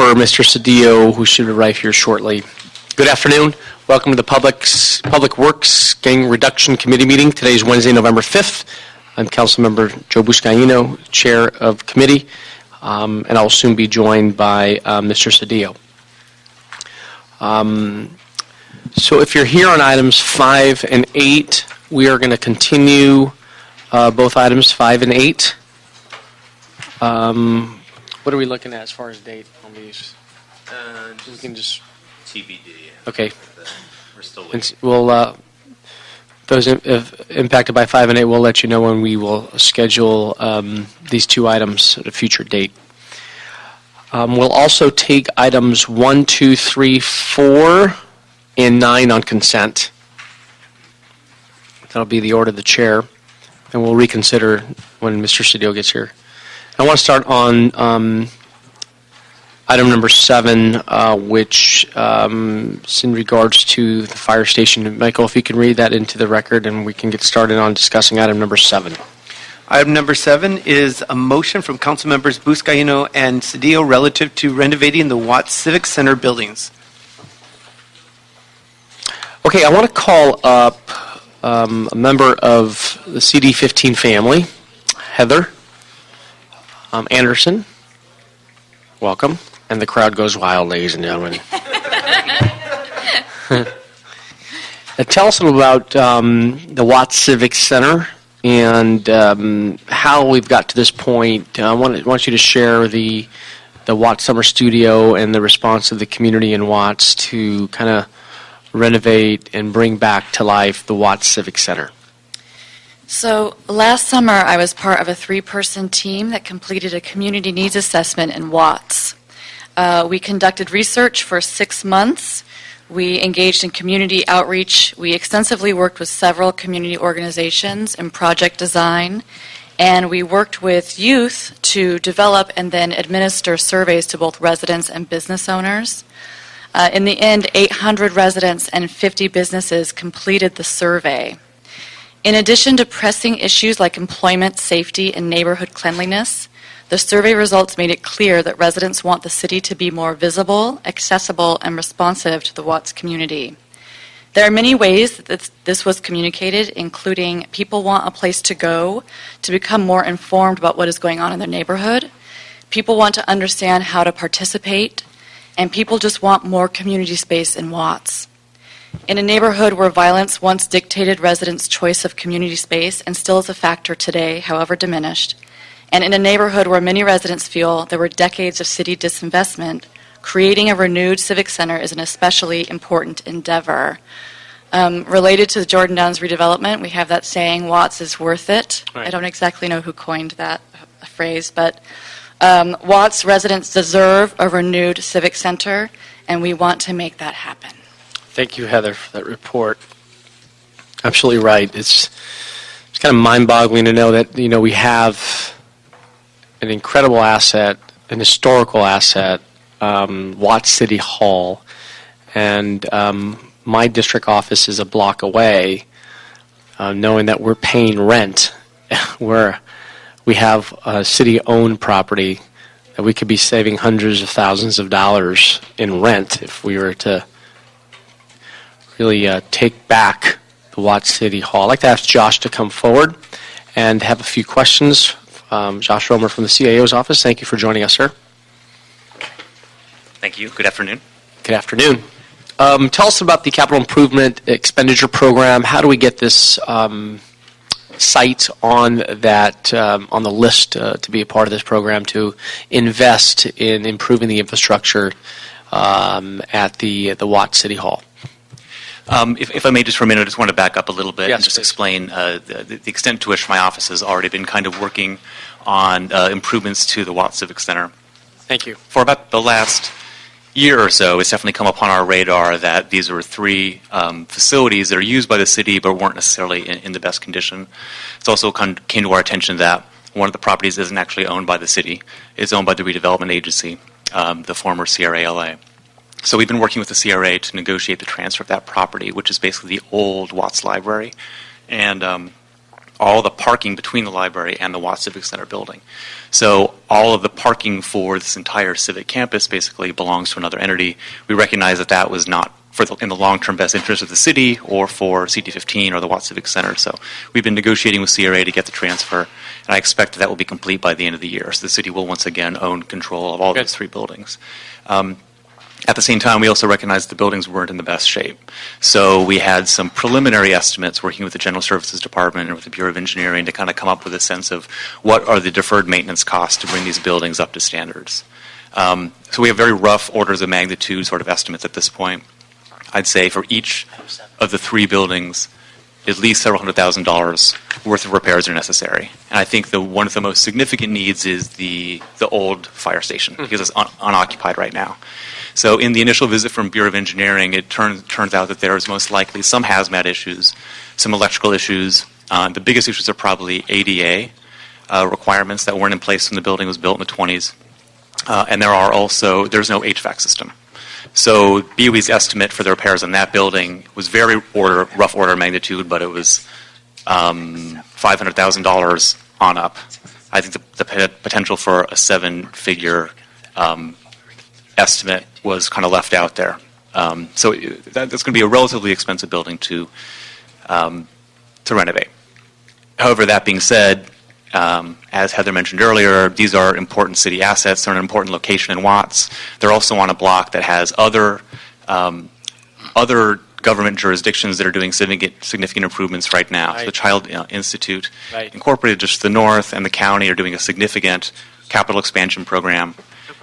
for Mr. Cedillo, who should arrive here shortly. Good afternoon. Welcome to the Public Works Gang Reduction Committee meeting. Today is Wednesday, November 5th. I'm Councilmember Joe Buscaino, Chair of Committee, and I'll soon be joined by Mr. Cedillo. So if you're here on items 5 and 8, we are going to continue both items 5 and 8. What are we looking at as far as date on these? We can just TBD. okay. We're still waiting. We'll those impacted by 5 and 8. We'll let you know when we will schedule these two items at a future date. We'll also take items 1, 2, 3, 4, and 9 on consent. That'll be the order of the chair, and we'll reconsider when Mr. Cedillo gets here. I want to start on item number 7, which is in regards to the fire station. Michael, if you can read that into the record, and we can get started on discussing item number 7. Item number 7 is a motion from Council Members Buscaino and Cedillo relative to renovating the Watts Civic Center buildings. Okay, I want to call up a member of the CD15 family, Heather Anderson. Welcome. And the crowd goes wild, ladies and gentlemen. Tell us about the Watts Civic Center and how we've got to this point. I want you to share the Watts Summer Studio and the response of the community in Watts to kind of renovate and bring back to life the Watts Civic Center. So last summer, I was part of a 3-person team that completed a community needs assessment in Watts. We conducted research for 6 months. We engaged in community outreach. We extensively worked with several community organizations in project design, and we worked with youth to develop and then administer surveys to both residents and business owners. In the end, 800 residents and 50 businesses completed the survey. In addition to pressing issues like employment, safety, and neighborhood cleanliness, the survey results made it clear that residents want the city to be more visible, accessible, and responsive to the Watts community. There are many ways that this was communicated, including people want a place to go to become more informed about what is going on in their neighborhood. People want to understand how to participate, and people just want more community space in Watts. In a neighborhood where violence once dictated residents' choice of community space and still is a factor today, however diminished, and in a neighborhood where many residents feel there were decades of city disinvestment, creating a renewed civic center is an especially important endeavor. Related to the Jordan Downs redevelopment, we have that saying, Watts is worth it. Right. I don't exactly know who coined that phrase, but Watts residents deserve a renewed civic center, and we want to make that happen. Thank you, Heather, for that report. Absolutely right. It's kind of mind-boggling to know that we have an incredible asset, an historical asset, Watts City Hall, and my district office is a block away, knowing that we're paying rent, where we have a city-owned property that we could be saving hundreds of thousands of dollars in rent if we were to really take back the Watts City Hall. I'd like to ask Josh to come forward and have a few questions. Josh Romer from the CAO's office. Thank you for joining us, sir. Thank you. Good afternoon. Good afternoon. Tell us about the capital improvement expenditure program. How do we get this site on that on the list to be a part of this program to invest in improving the infrastructure at the Watts City Hall? If I may, just for a minute, I just want to back up a little bit Yes, and just please. explain the extent to which my office has already been kind of working on improvements to the Watts Civic Center. Thank you. For about the last year or so, it's definitely come upon our radar that these are 3 facilities that are used by the city but weren't necessarily in the best condition. It's also came to our attention that one of the properties isn't actually owned by the city. It's owned by the redevelopment agency, the former CRA-LA. So we've been working with the CRA to negotiate the transfer of that property, which is basically the old Watts Library. And all the parking between the library and the Watts Civic Center building. So all of the parking for this entire civic campus basically belongs to another entity. We recognize that that was not in the long-term best interest of the city or for CD15 or the Watts Civic Center. So we've been negotiating with CRA to get the transfer, and I expect that will be complete by the end of the year. So the city will once again own control of all those three buildings. At the same time, we also recognized the buildings weren't in the best shape. So we had some preliminary estimates working with the General Services Department and with the Bureau of Engineering to kind of come up with a sense of what are the deferred maintenance costs to bring these buildings up to standards. So we have very rough orders of magnitude sort of estimates at this point. I'd say for each of the three buildings, at least several $100,000 worth of repairs are necessary. And I think one of the most significant needs is the old fire station, because it's unoccupied right now. So in the initial visit from Bureau of Engineering, it turns out that there is most likely some hazmat issues, some electrical issues. The biggest issues are probably ADA requirements that weren't in place when the building was built in the 20s. And there's no HVAC system. So BOE's estimate for the repairs on that building was very rough order of magnitude, but it was $500,000 on up. I think the potential for a seven-figure estimate was kind of left out there. So that's going to be a relatively expensive building to renovate. However, that being said, as Heather mentioned earlier, these are important city assets. They're in an important location in Watts. They're also on a block that has other government jurisdictions that are doing significant improvements right now. Right. So the Child Institute Right. Incorporated, just to the north, and the county are doing a significant capital expansion program.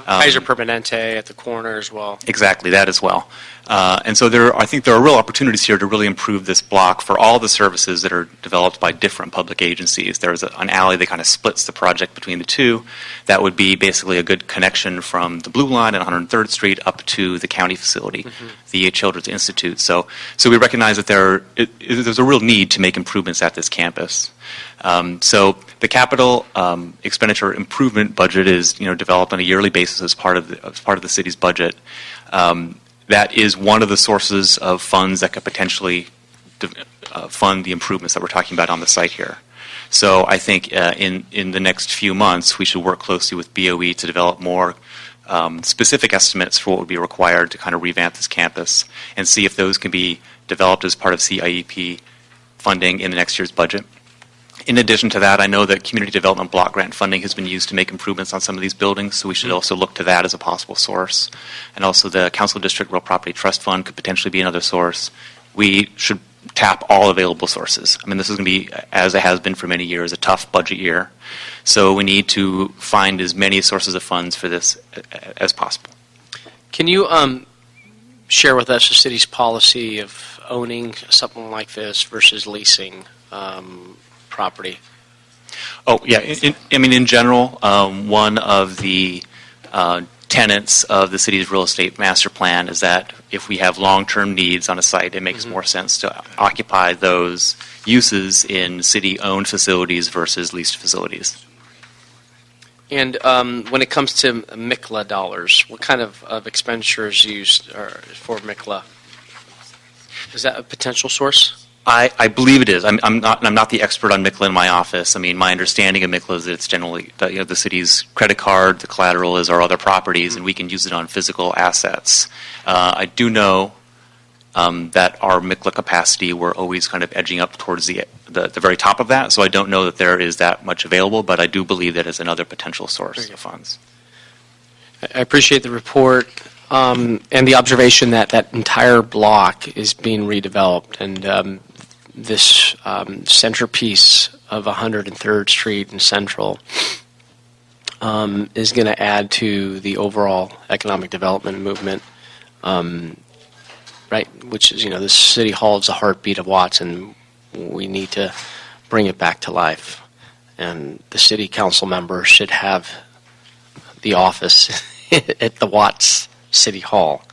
Kaiser Permanente at the corner as well. Exactly, that as well. And so I think there are real opportunities here to really improve this block for all the services that are developed by different public agencies. There's an alley that kind of splits the project between the two. That would be basically a good connection from the Blue Line at 103rd Street up to the county facility, the Children's Institute. So we recognize that there's a real need to make improvements at this campus. So the capital expenditure improvement budget is developed on a yearly basis as part of the city's budget. That is one of the sources of funds that could potentially fund the improvements that we're talking about on the site here. So I think in the next few months we should work closely with BOE to develop more specific estimates for what would be required to kind of revamp this campus and see if those can be developed as part of CIEP funding in the next year's budget. In addition to that, I know that community development block grant funding has been used to make improvements on some of these buildings, so we should also look to that as a possible source. And also the Council District Real Property Trust Fund could potentially be another source. We should tap all available sources. I mean, this is going to be, as it has been for many years, a tough budget year. So we need to find as many sources of funds for this as possible. Can you share with us the city's policy of owning something like this versus leasing property? Oh, yeah. In general, one of the tenets of the city's real estate master plan is that if we have long-term needs on a site, it makes more sense to occupy those uses in city-owned facilities versus leased facilities. And when it comes to MICLA dollars, what kind of expenditures used for MICLA? Is that a potential source? I believe it is. I'm not the expert on MICLA in my office. I mean, my understanding of MICLA is that it's generally the city's credit card. The collateral is our other properties, and we can use it on physical assets. I do know that our MICLA capacity, we're always kind of edging up towards the very top of that. So I don't know that there is that much available, but I do believe that it's another potential source of funds. I appreciate the report. And the observation that that entire block is being redeveloped, and this centerpiece of 103rd Street and Central is going to add to the overall economic development movement, right? Which is, the City Hall is the heartbeat of Watts, and we need to bring it back to life. And the City Council members should have the office at the Watts City Hall.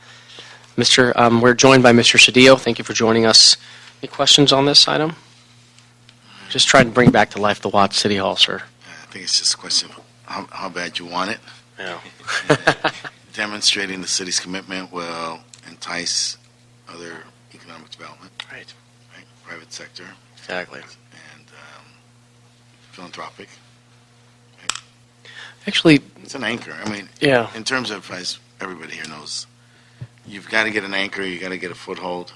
We're joined by Mr. Cedillo. Thank you for joining us. Any questions on this item? Just trying to bring back to life the Watts City Hall, sir. I think it's just a question of how bad you want it. Yeah. Demonstrating the city's commitment will entice other economic development, Right. right? Private sector. Exactly. And philanthropic. Actually, It's an anchor. I mean, yeah. in terms of, as everybody here knows, you've got to get an anchor, you got to get a foothold.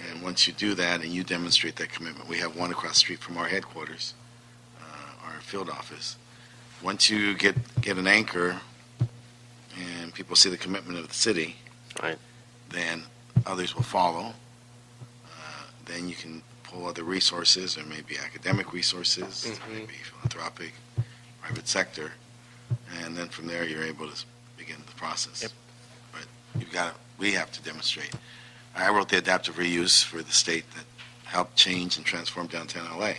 And once you do that and you demonstrate that commitment, we have one across the street from our headquarters, our field office. Once you get an anchor and people see the commitment of the city, Right. then others will follow. Then you can pull other resources, or maybe academic resources, maybe philanthropic, private sector, and then from there you're able to begin the process. Yep. But we have to demonstrate. I wrote the adaptive reuse for the state that helped change and transform downtown LA.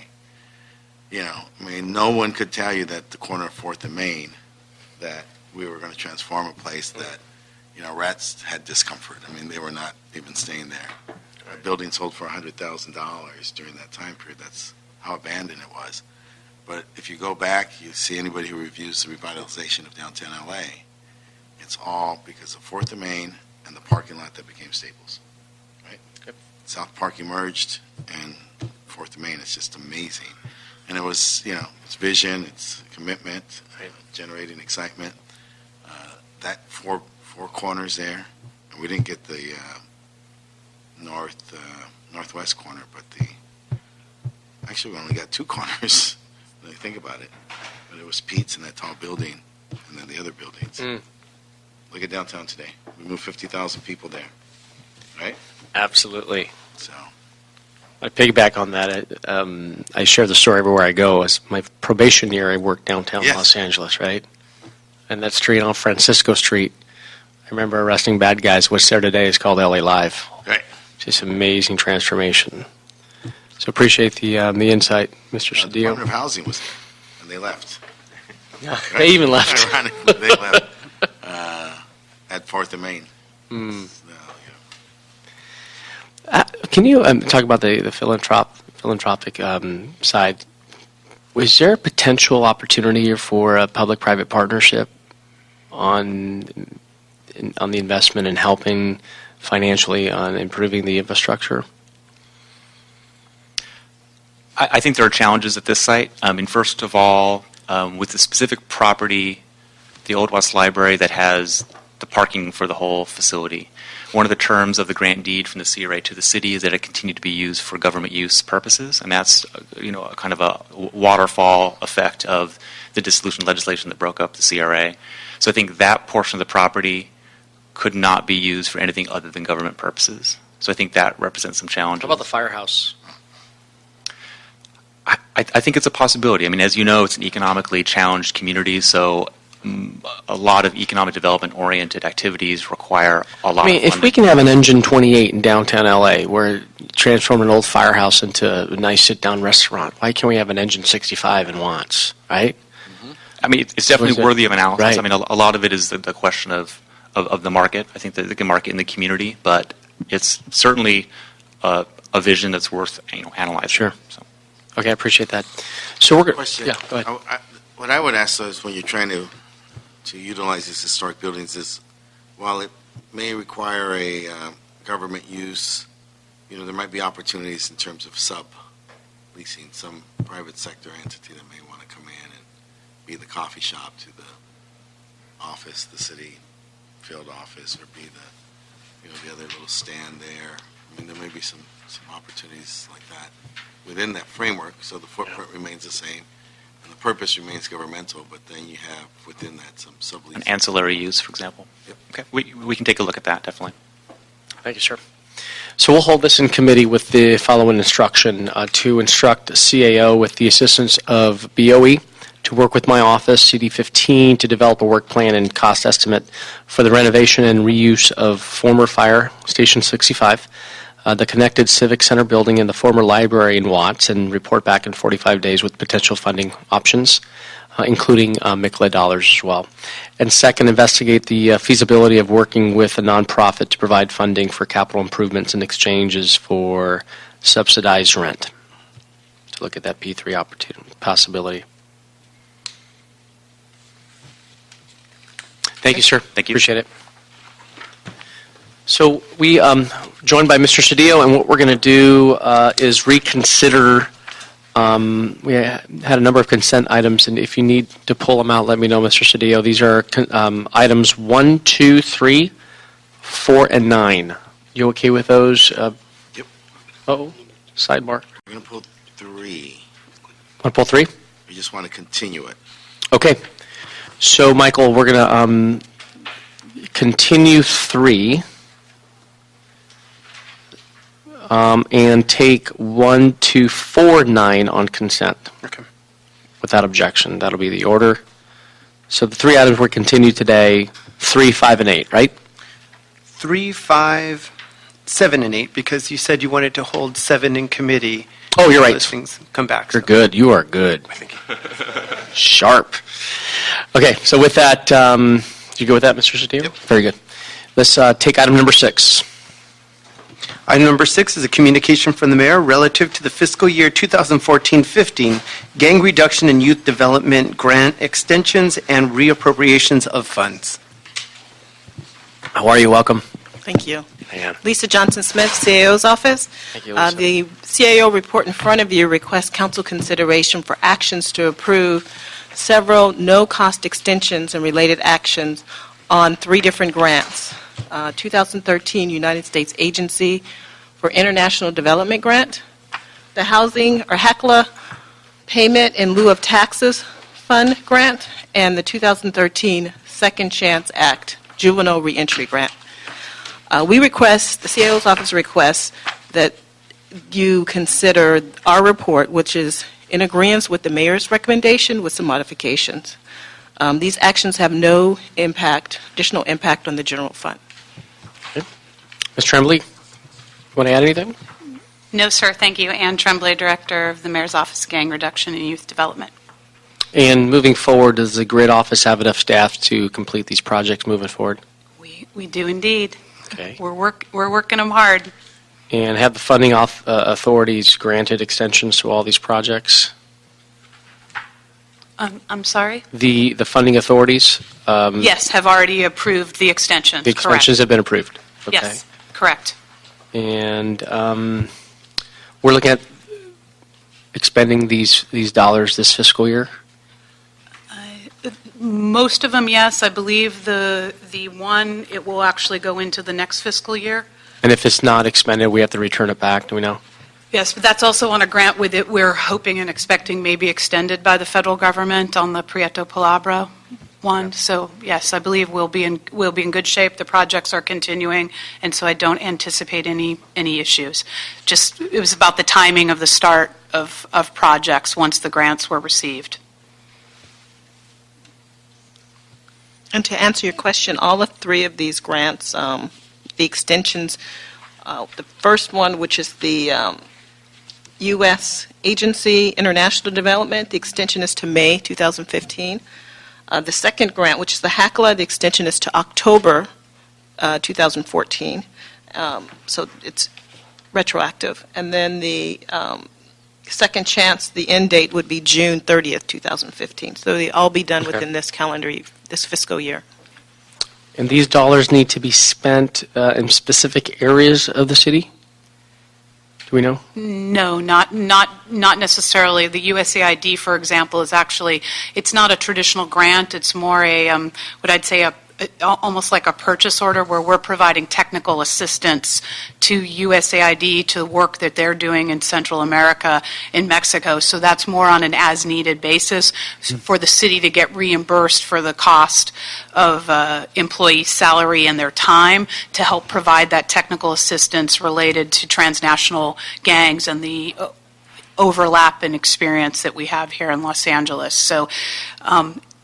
I mean, no one could tell you that the corner of 4th and Main, that we were going to transform a place that, rats had discomfort. I mean, they were not even staying there. A building sold for $100,000 during that time period. That's how abandoned it was. But if you go back, you see anybody who reviews the revitalization of downtown LA, it's all because of 4th and Main and the parking lot that became Staples. Right? Yep. South Park emerged, and 4th and Main is just amazing. And it was, it's vision, it's commitment, Right. Generating excitement. That four corners there, and we didn't get the northwest corner, but actually we only got 2 corners when you think about it. But it was Pete's and that tall building, and then the other buildings. Look at downtown today. We moved 50,000 people there, right? Absolutely. So I piggyback on that. I share the story everywhere I go. As my probation year, I worked downtown Yes. Los Angeles, right? And that street on Francisco Street, I remember arresting bad guys. What's there today is called LA Live. Right. Just amazing transformation. So appreciate the insight, Mr. The Cedillo. Department of Housing was there, and they left. They even left. Ironically, they left at 4th and Main. Can you talk about the philanthropic side? Was there a potential opportunity here for a public-private partnership on the investment and helping financially on improving the infrastructure? I think there are challenges at this site. First of all, with the specific property, the Old Watts Library that has the parking for the whole facility, one of the terms of the grant deed from the CRA to the city is that it continue to be used for government use purposes, and that's a kind of a waterfall effect of the dissolution legislation that broke up the CRA. So I think that portion of the property could not be used for anything other than government purposes. So I think that represents some challenges. How about the firehouse? I think it's a possibility. I mean, as you know, it's an economically challenged community, so a lot of economic development-oriented activities require a lot I mean, of if funding. we can have an Engine 28 in downtown LA where transform an old firehouse into a nice sit-down restaurant, why can't we have an Engine 65 in Watts, right? I mean, it's definitely that- worthy of analysis. Right. I mean, a lot of it is the question of the market. I think that they can market in the community, but it's certainly a vision that's worth analyzing. Sure. So. Okay, I appreciate that. So we're going Question. Yeah, go ahead. What I would ask though is when you're trying to utilize these historic buildings is, while it may require a government use, there might be opportunities in terms of sub-leasing, some private sector entity that may want to come in and be the coffee shop to the office, the city field office, or be the other little stand there. I mean, there may be some opportunities like that within that framework, so the footprint remains the same, and the purpose remains governmental, but then you have within that some sublease. An ancillary use, for example. Yep. Okay, we can take a look at that, definitely. Thank you, sir. So we'll hold this in committee with the following instruction to instruct CAO with the assistance of BOE to work with my office, CD15, to develop a work plan and cost estimate for the renovation and reuse of former Fire Station 65, the connected Civic Center building, and the former library in Watts, and report back in 45 days with potential funding options, including MICLA dollars as well. And second, investigate the feasibility of working with a nonprofit to provide funding for capital improvements and exchanges for subsidized rent. To look at that P3 opportunity possibility. Thank you, sir. Thank you. Appreciate it. So we joined by Mr. Cedillo, and what we're going to do is reconsider We had a number of consent items, and if you need to pull them out, let me know, Mr. Cedillo. These are items 1, 2, 3, 4, and 9. You okay with those? Yep. Oh, sidebar. We're going to pull 3. Want to pull 3? We just want to continue it. Okay. So, Michael, we're going to continue 3 and take 1, 2, 4, 9 on consent. Okay. Without objection. That'll be the order. So the 3 items were continued today, 3, 5, and 8, right? 3, 5, 7, and 8, because you said you wanted to hold 7 in committee. Oh, you're right. Those things come back. You're good. You are good. Sharp. Okay, so with that, you go with that, Mr. Cedillo? Yep. Very good. Let's take item number 6. Item number 6 is a communication from the mayor relative to the fiscal year 2014-15 gang reduction and youth development grant extensions and reappropriations of funds. How are you? Welcome. Thank you. Man. Lisa Johnson-Smith, CAO's office. Thank you, Lisa. The CAO report in front of you requests council consideration for actions to approve several no-cost extensions and related actions on 3 different grants. 2013 United States Agency for International Development Grant, the Housing or HECLA Payment in Lieu of Taxes Fund Grant, and the 2013 Second Chance Act Juvenile Reentry Grant. The CAO's office requests that you consider our report, which is in agreement with the mayor's recommendation with some modifications. These actions have no additional impact on the general fund. Ms. Tremblay, you want to add anything? No, sir, thank you. Ann Tremblay, Director of the Mayor's Office of Gang Reduction and Youth Development. And moving forward, does the grid office have enough staff to complete these projects moving forward? We do indeed. Okay. We're working them hard. And have the funding authorities granted extensions to all these projects? I'm sorry? The funding authorities? Yes, have already approved the extensions. The extensions have been approved? Okay. Yes, correct. And we're looking at expending these dollars this fiscal year? Most of them, yes. I believe the one, it will actually go into the next fiscal year. And if it's not expended, we have to return it back, do we know? Yes, but that's also on a grant with it. We're hoping and expecting maybe extended by the federal government on the Prieto Palabra one. So yes, I believe we'll be in good shape. The projects are continuing, and so I don't anticipate any issues. Just it was about the timing of the start of projects once the grants were received. And to answer your question, all of 3 of these grants, the extensions, the first one, which is the U.S. Agency International Development, the extension is to May 2015. The second grant, which is the HECLA, the extension is to October 2014. So it's retroactive. And then the second chance, the end date would be June 30th, 2015. So they all be done Okay. within this this fiscal year. And these dollars need to be spent in specific areas of the city? Do we know? No, not necessarily. The USAID, for example, is actually, it's not a traditional grant. It's more a, what I'd say, almost like a purchase order where we're providing technical assistance to USAID to work that they're doing in Central America, in Mexico. So that's more on an as-needed basis for the city to get reimbursed for the cost of employee salary and their time to help provide that technical assistance related to transnational gangs and the overlap and experience that we have here in Los Angeles. So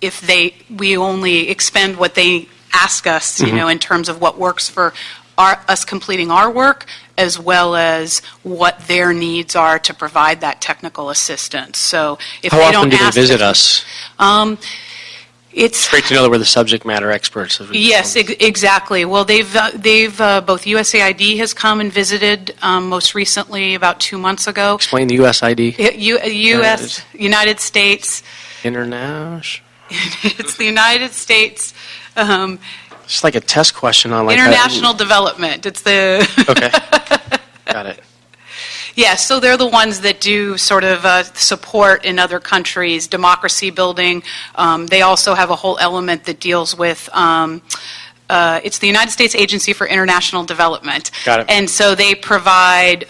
if we only expend what they ask us, in terms of what works for us completing our work, as well as what their needs are to provide that technical assistance. So if How they often don't do they ask visit us, us? It's Great to know that we're the subject matter experts. yes, exactly. Well, they've both USAID has come and visited most recently about 2 months ago. Explain the USID. U.S. United States. International. It's the United States It's like a test question on like International Development. It's the Okay. Got it. Yeah, so they're the ones that do sort of support in other countries, democracy building. They also have a whole element that deals with, it's the United States Agency for International Development. Got it. And so they provide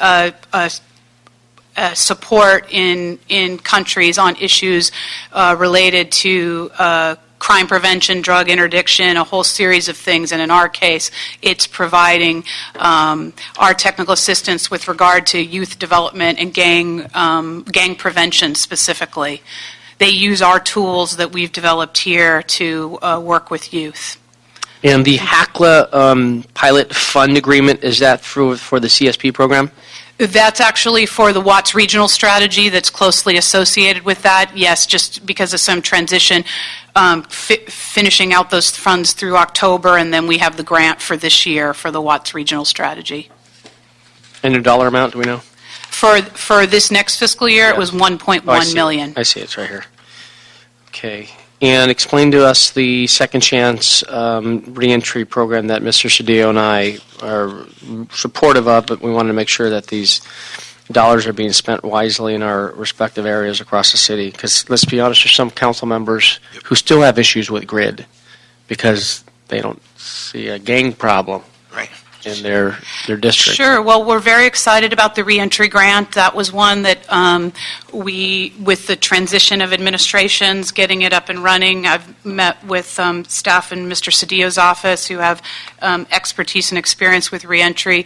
support in countries on issues related to crime prevention, drug interdiction, a whole series of things. And in our case, it's providing our technical assistance with regard to youth development and gang prevention specifically. They use our tools that we've developed here to work with youth. And the HACLA pilot fund agreement, is that for the CSP program? That's actually for the Watts Regional Strategy that's closely associated with that. Yes, just because of some transition, finishing out those funds through October, and then we have the grant for this year for the Watts Regional Strategy. And a dollar amount, do we know? For this next fiscal year, Yeah. it was 1.1 million. I see, it's right here. Okay. And explain to us the Second Chance reentry program that Mr. Cedillo and I are supportive of, but we want to make sure that these dollars are being spent wisely in our respective areas across the city. Because let's be honest, there's some council members who still have issues with grid because they don't see a gang problem Right. in their district. Sure. Well, we're very excited about the reentry grant. That was one that we, with the transition of administrations, getting it up and running, I've met with staff in Mr. Cedillo's office who have expertise and experience with reentry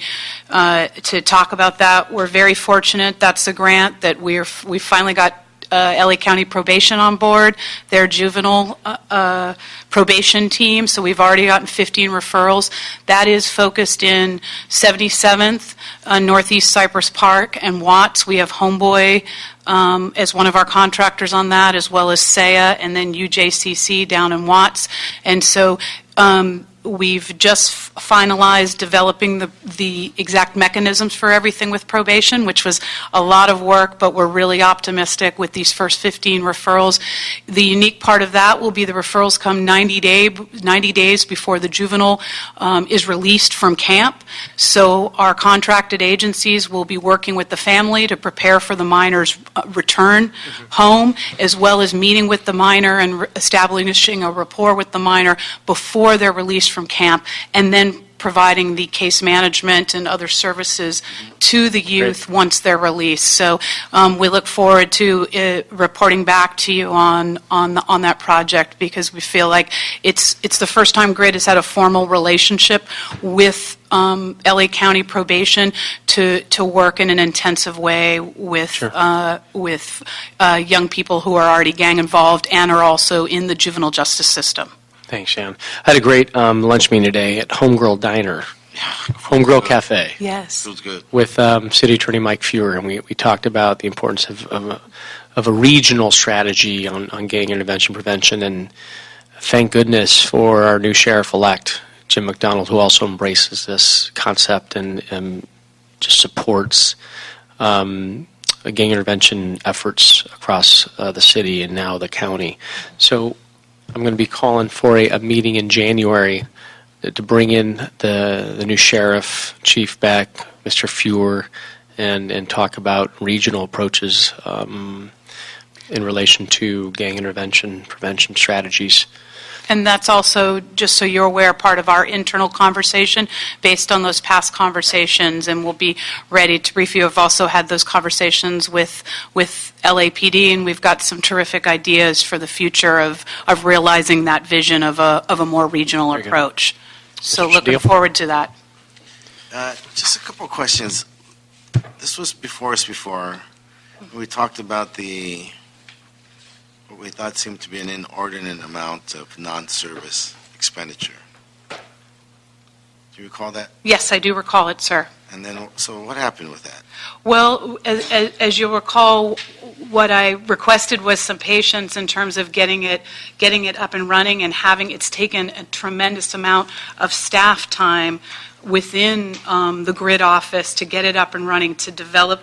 to talk about that. We're very fortunate. That's a grant that we finally got LA County Probation on board, their juvenile probation team. So we've already gotten 15 referrals. That is focused in 77th, Northeast Cypress Park, and Watts. We have Homeboy as one of our contractors on that, as well as SEA, and then UJCC down in Watts. And so we've just finalized developing the exact mechanisms for everything with probation, which was a lot of work, but we're really optimistic with these first 15 referrals. The unique part of that will be the referrals come 90 days before the juvenile is released from camp. So our contracted agencies will be working with the family to prepare for the minor's return home, as well as meeting with the minor and establishing a rapport with the minor before they're released from camp, and then providing the case management and other services to the youth once they're released. So we look forward to reporting back to you on that project, because we feel like it's the first time GRID has had a formal relationship with LA County Probation to work in an intensive way with young people who are already gang involved and are also in the juvenile justice system. Thanks, Shan. I had a great lunch meeting today at Homegirl Diner, Homegirl Cafe, Yes. Feels good. with City Attorney Mike Fewer, and we talked about the importance of a regional strategy on gang intervention prevention, and thank goodness for our new sheriff-elect, Jim McDonald, who also embraces this concept and just supports gang intervention efforts across the city and now the county. So I'm going to be calling for a meeting in January to bring in the new sheriff, Chief Beck, Mr. Fewer, and talk about regional approaches in relation to gang intervention prevention strategies. And that's also, just so you're aware, part of our internal conversation based on those past conversations, and we'll be ready to brief you. I've also had those conversations with LAPD, and we've got some terrific ideas for the future of realizing that vision of a more regional Very good. approach. So Mr. looking Cedillo? forward to that. Just a couple of questions. This was before us before. We talked about what we thought seemed to be an inordinate amount of non-service expenditure. Do you recall that? Yes, I do recall it, sir. And then, so what happened with that? Well, as you'll recall, what I requested was some patience in terms of getting it up and running, and it's taken a tremendous amount of staff time within the GRID office to get it up and running, to develop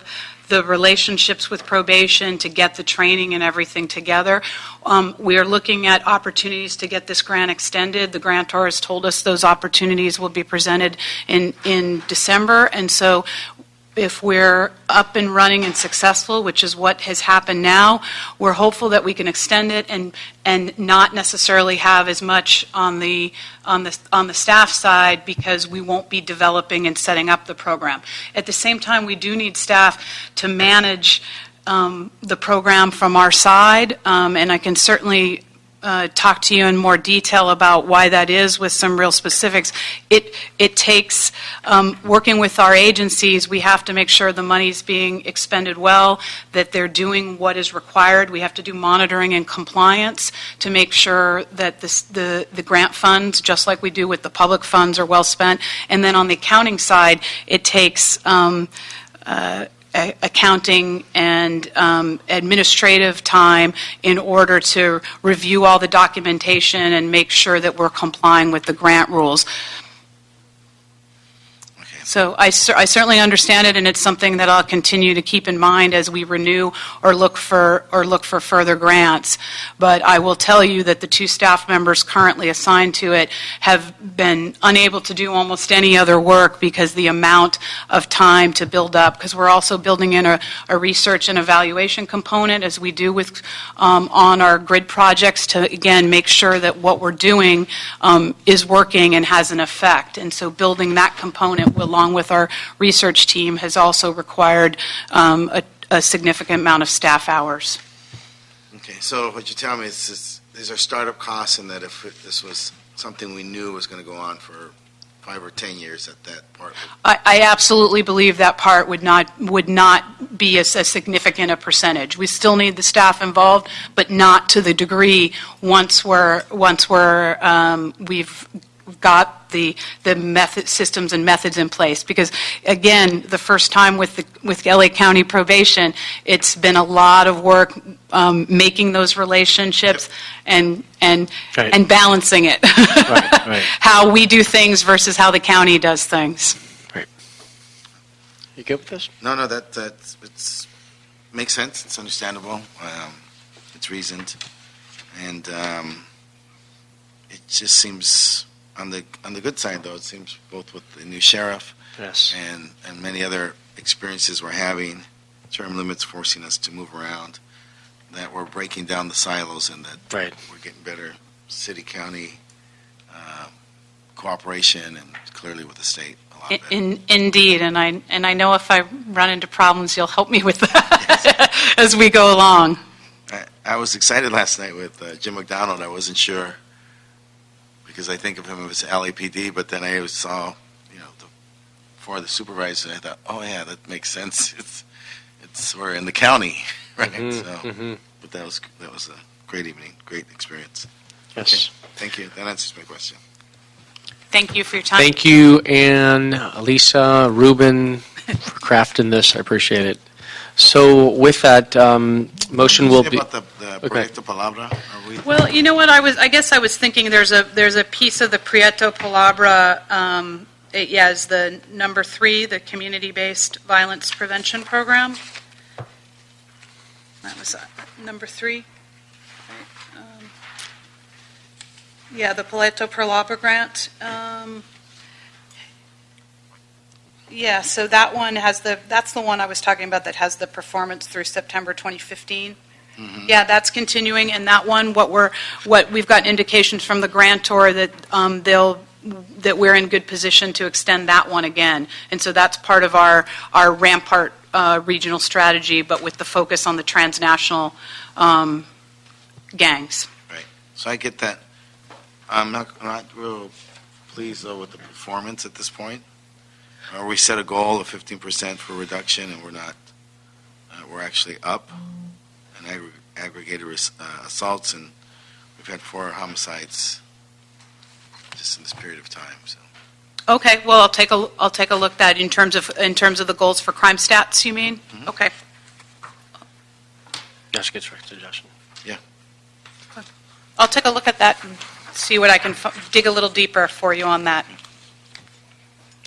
the relationships with probation, to get the training and everything together. We are looking at opportunities to get this grant extended. The grantor has told us those opportunities will be presented in December, and so if we're up and running and successful, which is what has happened now, we're hopeful that we can extend it and not necessarily have as much on the staff side, because we won't be developing and setting up the program. At the same time, we do need staff to manage the program from our side, and I can certainly talk to you in more detail about why that is with some real specifics. It takes, working with our agencies, we have to make sure the money's being expended well, that they're doing what is required. We have to do monitoring and compliance to make sure that the grant funds, just like we do with the public funds, are well spent. And then on the accounting side, it takes accounting and administrative time in order to review all the documentation and make sure that we're complying with the grant rules. So I certainly understand it, and it's something that I'll continue to keep in mind as we renew or look for further grants. But I will tell you that the 2 staff members currently assigned to it have been unable to do almost any other work because the amount of time to build up, because we're also building in a research and evaluation component, as we do with on our grid projects, to again make sure that what we're doing is working and has an effect. And so building that component along with our research team has also required a significant amount of staff hours. Okay, so what you tell me is these are startup costs, and that if this was something we knew was going to go on for 5 or 10 years, that part would... I absolutely believe that part would not be a significant a percentage. We still need the staff involved, but not to the degree once we've got the method systems and methods in place. Because again, the first time with LA County Probation, it's been a lot of work making those relationships and balancing it. Right. How we do things versus how the county does things. Right. You good with this? No, that makes sense. It's understandable. It's reasoned, and it just seems on the good side, though. It seems both with the new sheriff, Yes. and many other experiences we're having, term limits forcing us to move around, that we're breaking down the silos, and that Right. we're getting better city-county cooperation, and clearly with the state a lot better. Indeed, and I know if I run into problems, you'll help me with that as we go along. I was excited last night with Jim McDonald. I wasn't sure, because I think of him as LAPD, but then I saw, for the supervisor, and I thought, oh yeah, that makes sense. We're in the county, right? But that was a great evening, great experience. Yes. Okay, thank you. That answers my question. Thank you for your time. Thank you, Ann, Lisa, Ruben, for crafting this. I appreciate it. So with that, motion will be... About the Proyecto Palabra, are we... Well, you know what, I guess I was thinking there's a piece of the Prieto Palabra, is the number 3, the community-based violence prevention program. That was number 3. Right. The Prieto Palabra grant. So that one that's the one I was talking about that has the performance through September 2015. Yeah, that's continuing, and that one, what we've got indications from the grantor that that we're in good position to extend that one again, and so that's part of our Rampart regional strategy, but with the focus on the transnational gangs. Right. So I get that. I'm not real pleased, though, with the performance at this point. We set a goal of 15% for reduction, and we're not. We're actually up in aggregated assaults, and we've had 4 homicides just in this period of time. So. Okay, well, I'll take a look at that in terms of the goals for crime stats. You mean? Mm-hmm. Okay. That's a good suggestion. Yeah. I'll take a look at that and see what I can dig a little deeper for you on that.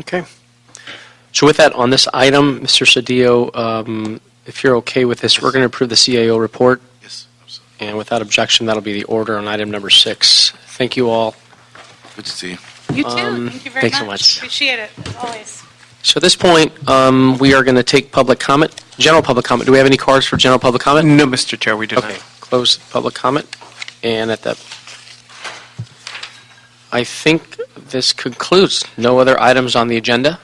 Okay. So with that, on this item, Mr. Cedillo, if you're okay with this, we're going to approve the CAO report. Yes, absolutely. And without objection, that'll be the order on item number 6. Thank you all. Good to see you. You too. Thank you very much. thanks so much. Appreciate it, as always. So at this point, we are going to take public comment, general public comment. Do we have any cards for general public comment? No, Mr. Chair, we do Okay, close public comment. And at that, I think this concludes. No other items on the agenda.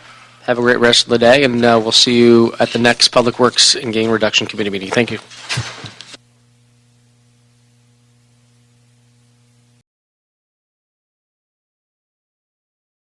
Have a great rest of the day, and we'll see you at the next Public Works and Gain Reduction Committee meeting. Thank you.